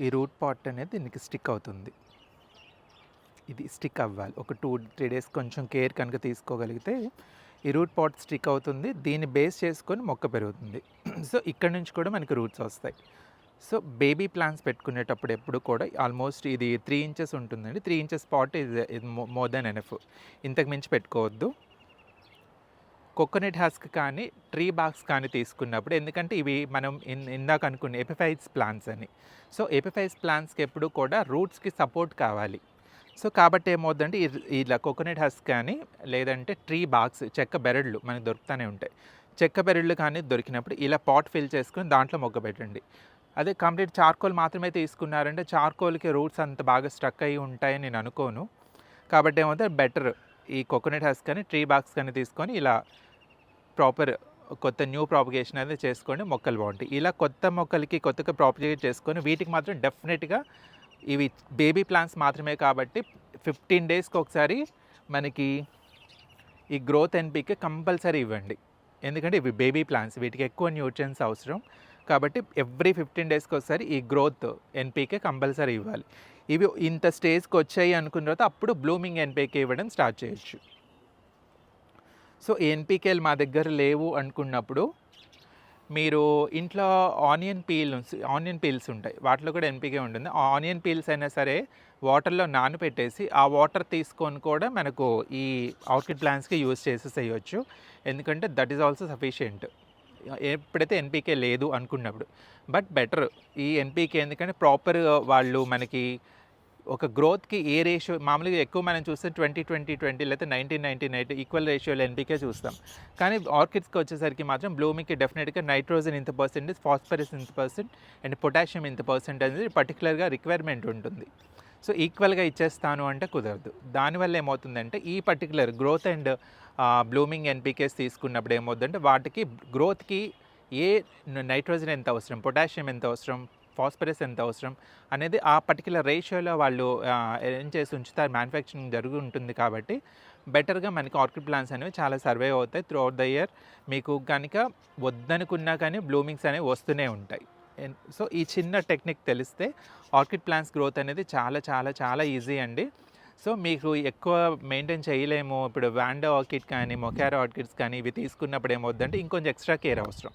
ఈ రూట్ పాట్ అనేది దీనికి స్టిక్ అవుతుంది. ఇది స్టిక్ అవ్వాలి. ఒక 2-3 డేస్ కొంచెం కేర్ కనుక తీసుకోగలిగితే ఈ రూట్ పాట్ స్టిక్ అవుతుంది. దీన్ని బేస్ చేసుకొని మొక్క పెరుగుతుంది. సో ఇక్కడ నుంచి కూడా మనకి రూట్స్ వస్తాయి. సో బేబీ ప్లాంట్స్ పెట్టుకునేటప్పుడు ఎప్పుడు కూడా ఆల్మోస్ట్ ఇది 3 ఇంచెస్ ఉంటుందండి. 3 ఇంచెస్ పాట్ ఇది మోర్ దెన్ ఎనఫ్. ఇంతకు మించి పెట్టుకోవద్దు. కోకోనట్ హస్క్ కానీ ట్రీ బాక్స్ కానీ తీసుకున్నప్పుడు, ఎందుకంటే ఇవి మనం ఇందాక అనుకున్న ఎపిఫైట్స్ ప్లాంట్స్ అని. సో ఎపిఫైట్స్ ప్లాంట్స్కి ఎప్పుడు కూడా రూట్స్కి సపోర్ట్ కావాలి. సో కాబట్టి ఏమవుతుందంటే ఇలా కోకోనట్ హస్క్ కానీ లేదంటే ట్రీ బాక్స్, చెక్క బెరళ్ళు మనకు దొరుకుతూనే ఉంటాయి. చెక్క బెరళ్ళు కానీ దొరికినప్పుడు ఇలా పాట్ ఫిల్ చేసుకుని దాంట్లో మొక్క పెట్టండి. అదే కంప్లీట్ చార్కోల్ మాత్రమే తీసుకున్నారంటే చార్కోల్కి రూట్స్ అంత బాగా స్ట్రక్ అయ్యి ఉంటాయని నేను అనుకోను. కాబట్టి ఏమవుతుంది, బెటర్ ఈ కోకోనట్ హస్క్ కానీ ట్రీ బాక్స్ కానీ తీసుకొని ఇలా ప్రాపర్ కొత్త న్యూ ప్రాపగేషన్ అనేది చేసుకొని మొక్కలు బాగుంటాయి. ఇలా కొత్త మొక్కలకి కొత్తగా ప్రాపగేట్ చేసుకొని వీటికి మాత్రం డెఫినెట్గా ఇవి బేబీ ప్లాంట్స్ మాత్రమే కాబట్టి 15 డేస్కి ఒకసారి మనకి ఈ గ్రోత్ ఎన్పీకే కంపల్సరీ ఇవ్వండి. ఎందుకంటే ఇవి బేబీ ప్లాంట్స్, వీటికి ఎక్కువ న్యూట్రియన్స్ అవసరం కాబట్టి ఎవ్రీ 15 డేస్కి ఒకసారి ఈ గ్రోత్ ఎన్పీకే కంపల్సరీ ఇవ్వాలి. ఇవి ఇంత స్టేజ్కి వచ్చాయి అనుకున్న తర్వాత అప్పుడు బ్లూమింగ్ ఎన్పీకే ఇవ్వడం స్టార్ట్ చేయొచ్చు. సో ఎన్పీకేలు మా దగ్గర లేవు అనుకున్నప్పుడు మీరు ఇంట్లో ఆనియన్ పీల్స్ ఉంటాయి, వాటిలో కూడా ఎన్పీకే ఉంటుంది. ఆనియన్ పీల్స్ అయినా సరే వాటర్లో నానబెట్టేసి ఆ వాటర్ తీసుకొని కూడా మనకు ఈ ఆర్కిడ్ ప్లాంట్స్కి యూజ్ చేసేసేయచ్చు. ఎందుకంటే దట్ ఈజ్ ఆల్సో సఫిషియెంట్ ఎప్పుడైతే ఎన్పీకే లేదు అనుకున్నప్పుడు. బట్ బెటర్ ఈ ఎన్పీకే, ఎందుకంటే ప్రాపర్ వాళ్ళు మనకి ఒక గ్రోత్కి ఏ రేషియో మామూలుగా ఎక్కువ మనం చూస్తే 20-20-20 లేకపోతే 19-19 ఈక్వల్ రేషియోలో ఎన్పీకే చూస్తాం. కానీ ఆర్కిడ్స్కి వచ్చేసరికి మాత్రం బ్లూమింగ్కి డెఫినెట్గా నైట్రోజన్ ఇంత పర్సెంటేజ్, ఫాస్ఫరస్ ఇంత పర్సెంట్ అండ్ పొటాషియం ఇంత పర్సెంట్ అనేది పర్టికులర్గా రిక్వైర్మెంట్ ఉంటుంది. సో ఈక్వల్గా ఇచ్చేస్తాను అంటే కుదరదు. దానివల్ల ఏమవుతుందంటే ఈ పర్టికులర్ గ్రోత్ అండ్ బ్లూమింగ్ ఎన్పీకేస్ తీసుకున్నప్పుడు ఏమవుతుందంటే వాటికి గ్రోత్కి ఏ నైట్రోజన్ ఎంత అవసరం, పొటాషియం ఎంత అవసరం, ఫాస్ఫరస్ ఎంత అవసరం అనేది ఆ పర్టికులర్ రేషియోలో వాళ్ళు ఏం చేసి ఉంచుతారు, మ్యానుఫ్యాక్చరింగ్ జరిగి ఉంటుంది. కాబట్టి బెటర్గా మనకి ఆర్కిడ్ ప్లాంట్స్ అనేవి చాలా సర్వైవ్ అవుతాయి త్రూ అవుట్ ద ఇయర్. మీకు కనుక వద్దనుకున్నా కానీ బ్లూమింగ్స్ అనేవి వస్తూనే ఉంటాయి. సో ఈ చిన్న టెక్నిక్ తెలిస్తే ఆర్కిడ్ ప్లాంట్స్ గ్రోత్ అనేది చాలా చాలా చాలా ఈజీ అండి. సో మీకు ఎక్కువ మెయింటైన్ చేయలేము, ఇప్పుడు వాండా ఆర్కిడ్ కానీ మొకారో ఆర్కిడ్స్ కానీ ఇవి తీసుకున్నప్పుడు ఏమవుతుందంటే ఇంకొంచెం ఎక్స్ట్రా కేర్ అవసరం.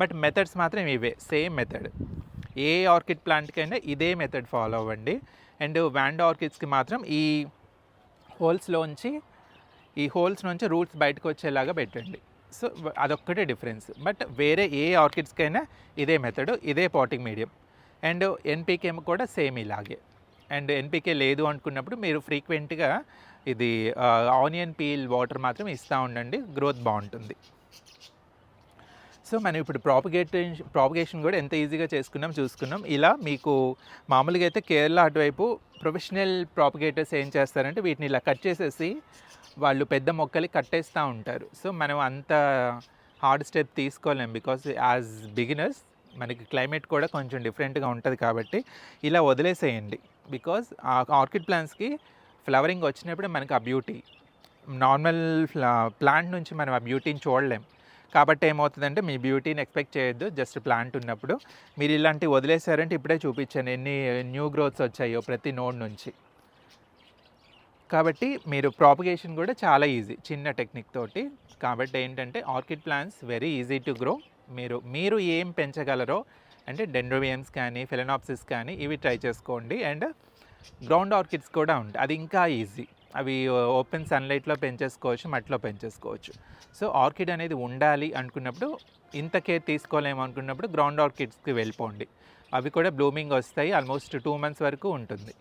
బట్ మెథడ్స్ మాత్రం ఇవే, సేమ్ మెథడ్. ఏ ఆర్కిడ్ ప్లాంట్కైనా ఇదే మెథడ్ ఫాలో అవ్వండి. అండ్ వాండా ఆర్కిడ్స్కి మాత్రం ఈ హోల్స్ నుంచి రూట్స్ బయటకు వచ్చేలాగా పెట్టండి. సో అదొక్కటే డిఫరెన్స్. బట్ వేరే ఏ ఆర్కిడ్స్కైనా ఇదే మెథడ్, ఇదే పాటింగ్ మీడియం. అండ్ ఎన్పీకే కూడా సేమ్ ఇలాగే. అండ్ ఎన్పీకే లేదు అనుకున్నప్పుడు మీరు ఫ్రీక్వెంట్గా ఇది ఆనియన్ పీల్ వాటర్ మాత్రం ఇస్తూ ఉండండి, గ్రోత్ బాగుంటుంది. సో మనం ఇప్పుడు ప్రాపగేషన్ కూడా ఎంత ఈజీగా చూసుకున్నాం. ఇలా మీకు మామూలుగా అయితే కేరళ అటువైపు ప్రొఫెషనల్ ప్రాపగేటర్స్ ఏం చేస్తారంటే వీటిని ఇలా కట్ చేసేసి వాళ్ళు పెద్ద మొక్కలు కట్టేస్తూ ఉంటారు. సో మనం అంత హార్డ్ స్టెప్ తీసుకోలేం, బికాస్ యాజ్ బిగినర్స్ మనకి క్లైమేట్ కూడా కొంచెం డిఫరెంట్గా ఉంటుంది కాబట్టి ఇలా వదిలేసేయండి. బికాజ్ ఆ ఆర్కిడ్ ప్లాంట్స్కి ఫ్లవరింగ్ వచ్చినప్పుడే మనకి ఆ బ్యూటీ, నార్మల్ ప్లాంట్ నుంచి మనం ఆ బ్యూటీని చూడలేం. కాబట్టి ఏమవుతుందంటే మీ బ్యూటీని ఎక్స్పెక్ట్ చేయొద్దు జస్ట్ ప్లాంట్ ఉన్నప్పుడు. మీరు ఇలాంటివి వదిలేసారంటే ఇప్పుడే చూపించాను ఎన్ని న్యూ గ్రోత్స్ వచ్చాయో ప్రతి నోడ్ నుంచి. కాబట్టి మీరు ప్రాపగేషన్ కూడా చాలా ఈజీ చిన్న టెక్నిక్ తోటి. కాబట్టి ఏంటంటే orchid plants very easy to grow. మీరు ఏం పెంచగలరో అంటే డెండ్రోబియమ్స్ కానీ ఫిలెనాప్సిస్ కానీ ఇవి ట్రై చేసుకోండి. అండ్ గ్రౌండ్ ఆర్కిడ్స్ కూడా ఉంటాయి, అది ఇంకా ఈజీ. అవి ఓపెన్ సన్లైట్లో పెంచేసుకోవచ్చు, మట్టిలో పెంచేసుకోవచ్చు. సో ఆర్కిడ్ అనేది ఉండాలి అనుకున్నప్పుడు, ఇంత కేర్ తీసుకోలేము అనుకున్నప్పుడు గ్రౌండ్ ఆర్కిడ్స్కి వెళ్ళిపోండి. అవి కూడా బ్లూమింగ్ వస్తాయి, ఆల్మోస్ట్ 2 months వరకు ఉంటుంది.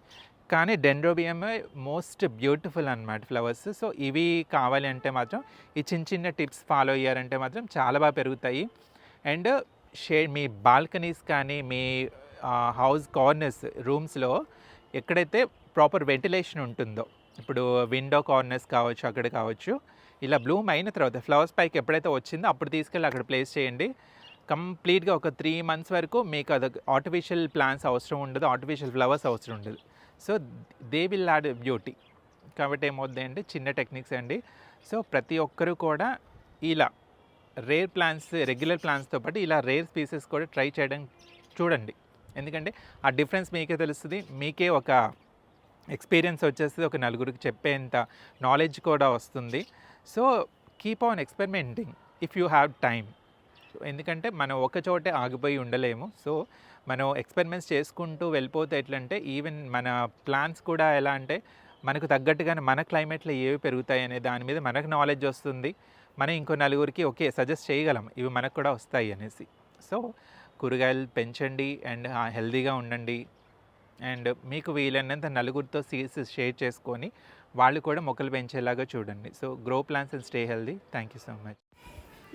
కానీ డెండ్రోబియం మోస్ట్ బ్యూటిఫుల్ అన్నమాట ఫ్లవర్స్. సో ఇవి కావాలి అంటే మాత్రం ఈ చిన్న చిన్న టిప్స్ ఫాలో అయ్యారంటే మాత్రం చాలా బాగా పెరుగుతాయి. అండ్ మీ బాల్కనీస్ కానీ మీ హౌస్ కార్నర్స్ రూమ్స్లో ఎక్కడైతే ప్రాపర్ వెంటిలేషన్ ఉంటుందో, ఇప్పుడు విండో కార్నర్స్ కావచ్చు, అక్కడ కావచ్చు, ఇలా బ్లూమ్ అయిన తర్వాత ఫ్లవర్స్ పైకి ఎప్పుడైతే వచ్చిందో అప్పుడు తీసుకెళ్ళి అక్కడ ప్లేస్ చేయండి. కంప్లీట్గా ఒక 3 months వరకు మీకు అది ఆర్టిఫిషియల్ ప్లాంట్స్ అవసరం ఉండదు, ఆర్టిఫిషియల్ ఫ్లవర్స్ అవసరం ఉండదు. So they will add beauty. కాబట్టి ఏమవుతుంది అంటే చిన్న టెక్నిక్స్ అండి. సో ప్రతి ఒక్కరూ కూడా ఇలా రేర్ ప్లాంట్స్, రెగ్యులర్ ప్లాంట్స్తో పాటు ఇలా రేర్ స్పీసెస్ కూడా ట్రై చేయడం చూడండి. ఎందుకంటే ఆ డిఫరెన్స్ మీకే తెలుస్తుంది, మీకే ఒక ఎక్స్పీరియన్స్ వచ్చేస్తుంది, ఒక నలుగురికి చెప్పేంత నాలెడ్జ్ కూడా వస్తుంది. So keep on experimenting if you have time. ఎందుకంటే మనం ఒక చోటే ఆగిపోయి ఉండలేము. సో మనం ఎక్స్పెరిమెంట్స్ చేసుకుంటూ వెళ్ళిపోతే ఎట్లంటే ఈవెన్ మన ప్లాంట్స్ కూడా ఎలా అంటే మనకు తగ్గట్టుగానే మన క్లైమేట్లో ఏవి పెరుగుతాయి అనే దాని మీద మనకు నాలెడ్జ్ వస్తుంది. మనం ఇంకో నలుగురికి ఓకే సజెస్ట్ చేయగలం ఇవి మనకు కూడా వస్తాయి అనేసి. సో కూరగాయలు పెంచండి అండ్ హెల్తీగా ఉండండి. అండ్ మీకు వీలైనంత నలుగురితో సీడ్స్ షేర్ చేసుకొని వాళ్ళు కూడా మొక్కలు పెంచేలాగా చూడండి. So grow plants and stay healthy. Thank you so much.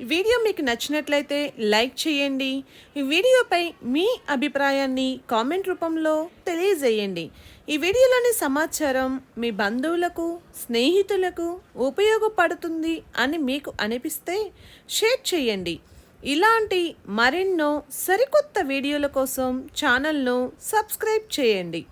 ఈ వీడియో మీకు నచ్చినట్లయితే లైక్ చేయండి. ఈ వీడియోపై మీ అభిప్రాయాన్ని కామెంట్ రూపంలో తెలియజేయండి. ఈ వీడియోలోని సమాచారం మీ బంధువులకు, స్నేహితులకు ఉపయోగపడుతుంది అని మీకు అనిపిస్తే షేర్ చేయండి. ఇలాంటి మరెన్నో సరికొత్త వీడియోల కోసం ఛానల్ను సబ్స్క్రైబ్ చేయండి.